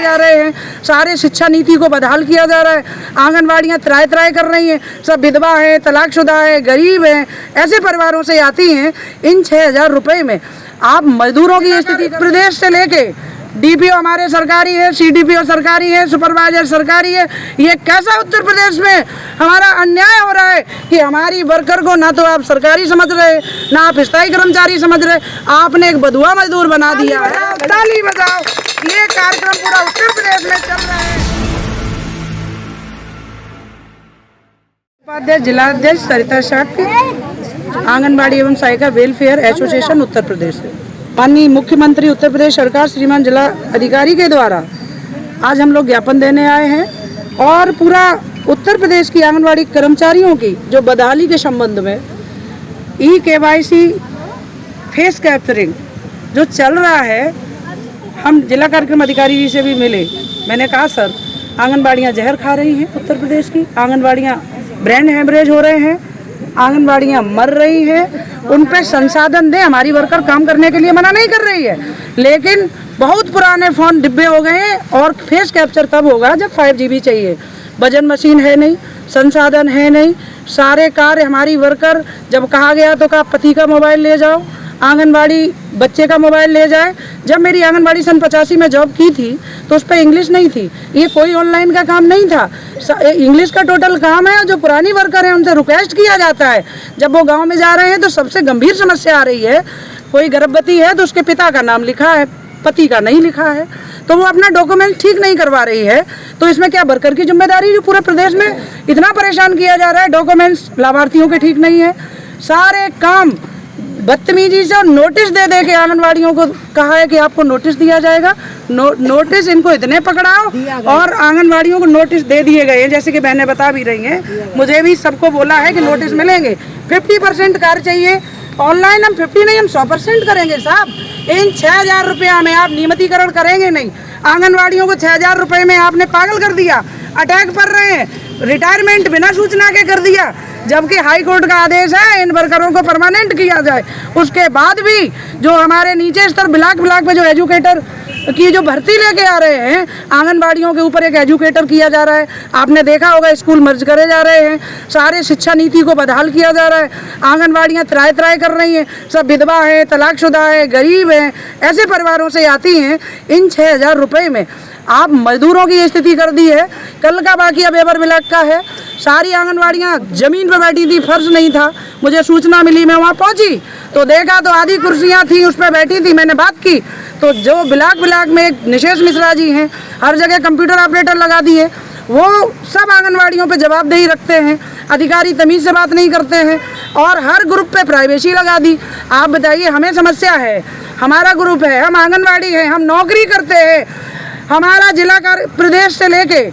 जा रहे हैं, सारे शिक्षा नीति को बदहाल किया जा रहा है। आंगनबाड़ियाँ त्राय त्राय कर रही हैं, सब विधवा है, तलाकशुदा है, गरीब हैं, ऐसे परिवारों से आती हैं। इन 6,000 रुपये में आप मजदूरों की स्थिति, प्रदेश से लेके डीपीओ हमारे सरकारी है, सीडीपीओ सरकारी है, सुपरवाइजर सरकारी है। ये कैसा उत्तर प्रदेश में हमारा अन्याय हो रहा है कि हमारी वर्कर को ना तो आप सरकारी समझ रहे, ना आप स्थायी कर्मचारी समझ रहे, आपने एक बधुआ मजदूर बना दिया है। ताली बजाओ, ये कार्यक्रम पूरा उत्तर प्रदेश में चल रहा है। उपाध्यक्ष जिलाध्यक्ष सरिता शाक्य, आंगनबाड़ी एवं सहायिका वेलफेयर एसोसिएशन उत्तर प्रदेश से। माननीय मुख्यमंत्री उत्तर प्रदेश सरकार श्रीमान जिला अधिकारी के द्वारा आज हम लोग ज्ञापन देने आए हैं और पूरा उत्तर प्रदेश की आंगनबाड़ी कर्मचारियों की जो बदहाली के संबंध में KYC फेस कैप्चरिंग जो चल रहा है, हम जिला कार्यक्रम अधिकारी जी से भी मिले। मैंने कहा सर, आंगनबाड़ियाँ जहर खा रही हैं, उत्तर प्रदेश की आंगनबाड़ियाँ ब्रेन हेमरेज हो रहे हैं, आंगनबाड़ियाँ मर रही हैं, उन पे संसाधन दें। हमारी वर्कर काम करने के लिए मना नहीं कर रही है, लेकिन बहुत पुराने फ़ोन डिब्बे हो गए हैं और फेस कैप्चर तब होगा जब 5GB चाहिए। वजन मशीन है नहीं, संसाधन है नहीं, सारे कार्य हमारी वर्कर, जब कहा गया तो कहा पति का मोबाइल ले जाओ, आंगनबाड़ी बच्चे का मोबाइल ले जाए। जब मेरी आंगनबाड़ी सन 85 में जॉब की थी तो उस पर इंग्लिश नहीं थी, ये कोई ऑनलाइन का काम नहीं था, इंग्लिश का टोटल काम है। जो पुरानी वर्कर हैं उनसे रिक्वेस्ट किया जाता है, जब वो गांव में जा रहे हैं तो सबसे गंभीर समस्या आ रही है, कोई गर्भवती है तो उसके पिता का नाम लिखा है, पति का नहीं लिखा है, तो वो अपना डॉक्यूमेंट ठीक नहीं करवा रही है। तो इसमें क्या वर्कर की जिम्मेदारी? जो पूरे प्रदेश में इतना परेशान किया जा रहा है, डॉक्यूमेंट्स लाभार्थियों के ठीक नहीं है, सारे काम बदतमीजी से और नोटिस दे दे के आंगनबाड़ियों को कहा है कि आपको नोटिस दिया जाएगा। नोटिस इनको इतने पकड़ाओ और आंगनबाड़ियों को नोटिस दे दिए गए हैं, जैसे कि बहनें बता भी रही हैं, मुझे भी सबको बोला है कि नोटिस मिलेंगे। 50% कार्य चाहिए, ऑनलाइन हम 50 नहीं, हम 100% करेंगे साहब। इन 6,000 रुपया में आप नियमितीकरण करेंगे नहीं, आंगनबाड़ियों को 6,000 रुपये में आपने पागल कर दिया, अटैक कर रहे हैं, रिटायरमेंट बिना सूचना के कर दिया, जबकि हाई कोर्ट का आदेश है इन वर्करों को परमानेंट किया जाए। उसके बाद भी जो हमारे नीचे स्तर ब्लॉक में जो एजुकेटर की जो भर्ती लेके आ रहे हैं, आंगनबाड़ियों के ऊपर एक एजुकेटर किया जा रहा है। आपने देखा होगा स्कूल मर्ज करे जा रहे हैं, सारे शिक्षा नीति को बदहाल किया जा रहा है, आंगनबाड़ियाँ त्राय त्राय कर रही हैं, सब विधवा है, तलाकशुदा है, गरीब हैं, ऐसे परिवारों से आती हैं। इन 6,000 रुपये में आप मजदूरों की स्थिति कर दी है। कल का बाकी अब एवर ब्लॉक का है, सारी आंगनबाड़ियाँ जमीन पर बैठी थी, फर्श नहीं था, मुझे सूचना मिली, मैं वहाँ पहुँची तो देखा तो आधी कुर्सियाँ थी, उस पर बैठी थी, मैंने बात की तो जो ब्लॉक में एक निशेष मिश्रा जी हैं, हर जगह कंप्यूटर ऑपरेटर लगा दिए, वो सब आंगनबाड़ियों पे जवाबदेही रखते हैं, अधिकारी तमीज़ से बात नहीं करते हैं और हर ग्रुप पे प्राइवेसी लगा दी। आप बताइए, हमें समस्या है, हमारा ग्रुप है, हम आंगनबाड़ी हैं, हम नौकरी करते हैं, हमारा जिला प्रदेश से लेके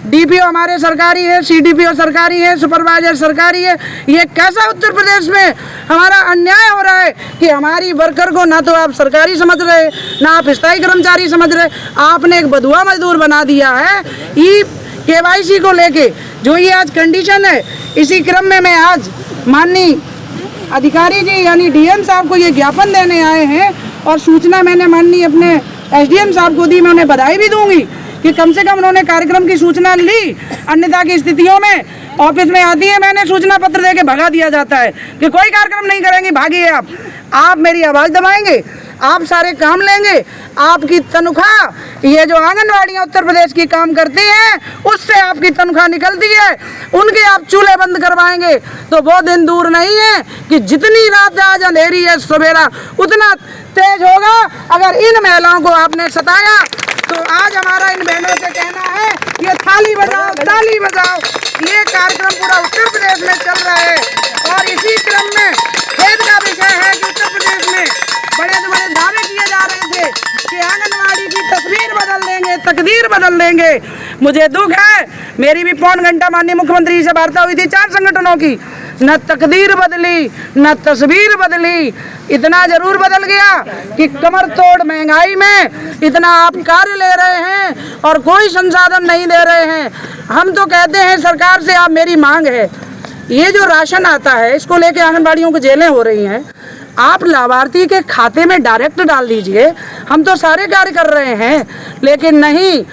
डीपीओ हमारे सरकारी है, सीडीपीओ सरकारी है, सुपरवाइजर सरकारी है। ये कैसा उत्तर प्रदेश में हमारा अन्याय हो रहा है कि हमारी वर्कर को ना तो आप सरकारी समझ रहे, ना आप स्थायी कर्मचारी समझ रहे, आपने एक बधुआ मजदूर बना दिया है। KYC को लेके जो ये आज कंडीशन है, इसी क्रम में मैं आज माननीय अधिकारी जी यानी DM साहब को ये ज्ञापन देने आए हैं और सूचना मैंने माननीय अपने SDM साहब को दी। मैं उन्हें बधाई भी दूंगी कि कम से कम उन्होंने कार्यक्रम की सूचना ली। अन्यथा की स्थितियों में ऑफिस में आती है, मैंने सूचना पत्र देके भगा दिया जाता है कि कोई कार्यक्रम नहीं करेंगे, भागिए आप मेरी आवाज़ दबाएंगे, आप सारे काम लेंगे, आपकी तनख्वाह, ये जो आंगनबाड़ियाँ उत्तर प्रदेश की काम करती हैं उससे आपकी तनख्वाह निकलती है, उनके आप चूल्हे बंद करवाएंगे तो वो दिन दूर नहीं है कि जितनी रात आज अंधेरी है सवेरा उतना तेज होगा। अगर इन महिलाओं को आपने सताया तो आज हमारा इन बहनों से कहना है, ये ताली बजाओ। ये कार्यक्रम पूरा उत्तर प्रदेश में चल रहा है और इसी क्रम में खेद का विषय है कि उत्तर प्रदेश में बड़े दावे किए जा रहे थे कि आंगनबाड़ी की तस्वीर बदल देंगे, तकदीर बदल देंगे। मुझे दुख है, मेरी भी पौन घंटा माननीय मुख्यमंत्री से वार्ता हुई थी 4 संगठनों की, न तकदीर बदली न तस्वीर बदली। इतना जरूर बदल गया कि कमर तोड़ महंगाई में इतना आप कार्य ले रहे हैं और कोई संसाधन नहीं दे रहे हैं। हम तो कहते हैं सरकार से, आप मेरी मांग है, ये जो राशन आता है इसको लेके आंगनबाड़ियों को जेलें हो रही हैं, आप लाभार्थी के खाते में डायरेक्ट डाल दीजिए। हम तो सारे कार्य कर रहे हैं, लेकिन नहीं,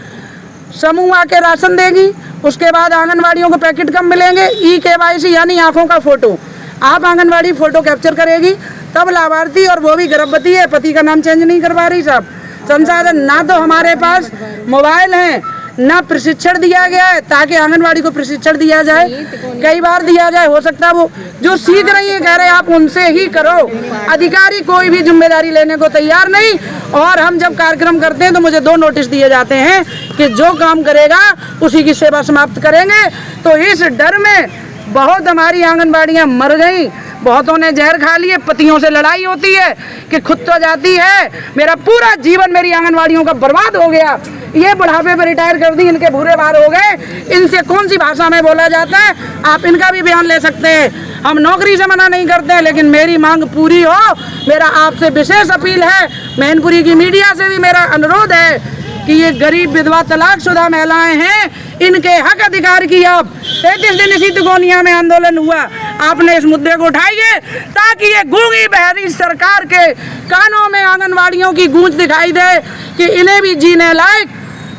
समूह आके राशन देगी, उसके बाद आंगनवाड़ियों को पैकेट कम मिलेंगे, ई-KYC यानी आंखों का फोटो, आप आंगनवाड़ी फोटो कैप्चर करेगी तब लाभार्थी, और वो भी गर्भवती है, पति का नाम चेंज नहीं करवा रही साहब। संसाधन ना तो हमारे पास मोबाइल हैं, ना प्रशिक्षण दिया गया है ताकि आंगनवाड़ी को प्रशिक्षण दिया जाए, कई बार दिया जाए, हो सकता है वो जो सीख रही है कह रहे हैं आप उनसे ही करो। अधिकारी कोई भी जिम्मेदारी लेने को तैयार नहीं। और हम जब कार्यक्रम करते हैं तो मुझे 2 नोटिस दिए जाते हैं कि जो काम करेगा उसी की सेवा समाप्त करेंगे। तो इस डर में बहुत हमारी आंगनबाड़ियाँ मर गई, बहुतों ने जहर खा लिए, पतियों से लड़ाई होती है कि खुद तो जाती है, मेरा पूरा जीवन मेरी आंगनबाड़ियों का बर्बाद हो गया, ये बुढ़ापे पर रिटायर कर दी, इनके भूरे बार हो गए, इनसे कौन सी भाषा में बोला जाता है, आप इनका भी बयान ले सकते हैं। हम नौकरी से मना नहीं करते हैं, लेकिन मेरी मांग पूरी हो। मेरा आपसे विशेष अपील है, मैनपुरी की मीडिया से भी मेरा अनुरोध है कि ये गरीब विधवा तलाकशुदा महिलाएं हैं, इनके हक अधिकार की आप 33 दिन इसी तिकोनिया में आंदोलन हुआ, आपने इस मुद्दे को उठाइए ताकि ये गूंगी बहरी सरकार के कानों में आंगनवाड़ियों की गूंज दिखाई दे कि इन्हें भी जीने लायक,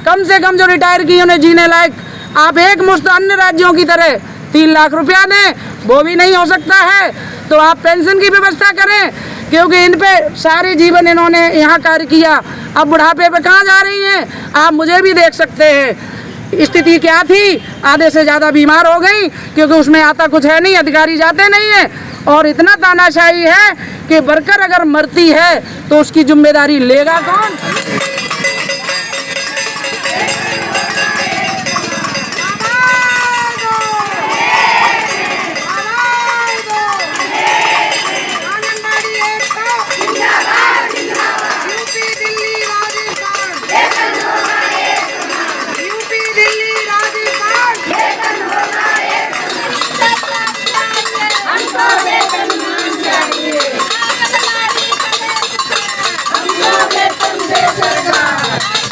कम से कम जो रिटायर किए उन्हें जीने लायक। आप एक मुश्त अन्य राज्यों की तरह 3 लाख रुपया दें, वो भी नहीं हो सकता है तो आप पेंशन की व्यवस्था करें, क्योंकि इन पे सारे जीवन इन्होंने यहाँ कार्य किया, अब बुढ़ापे पे कहाँ जा रही हैं। आप मुझे भी देख सकते हैं, स्थिति क्या थी, आधे से ज़्यादा बीमार हो गई क्योंकि उसमें आता कुछ है नहीं, अधिकारी जाते नहीं हैं, और इतना तानाशाही है कि वर्कर अगर मरती है तो उसकी जिम्मेदारी लेगा कौन। सरकार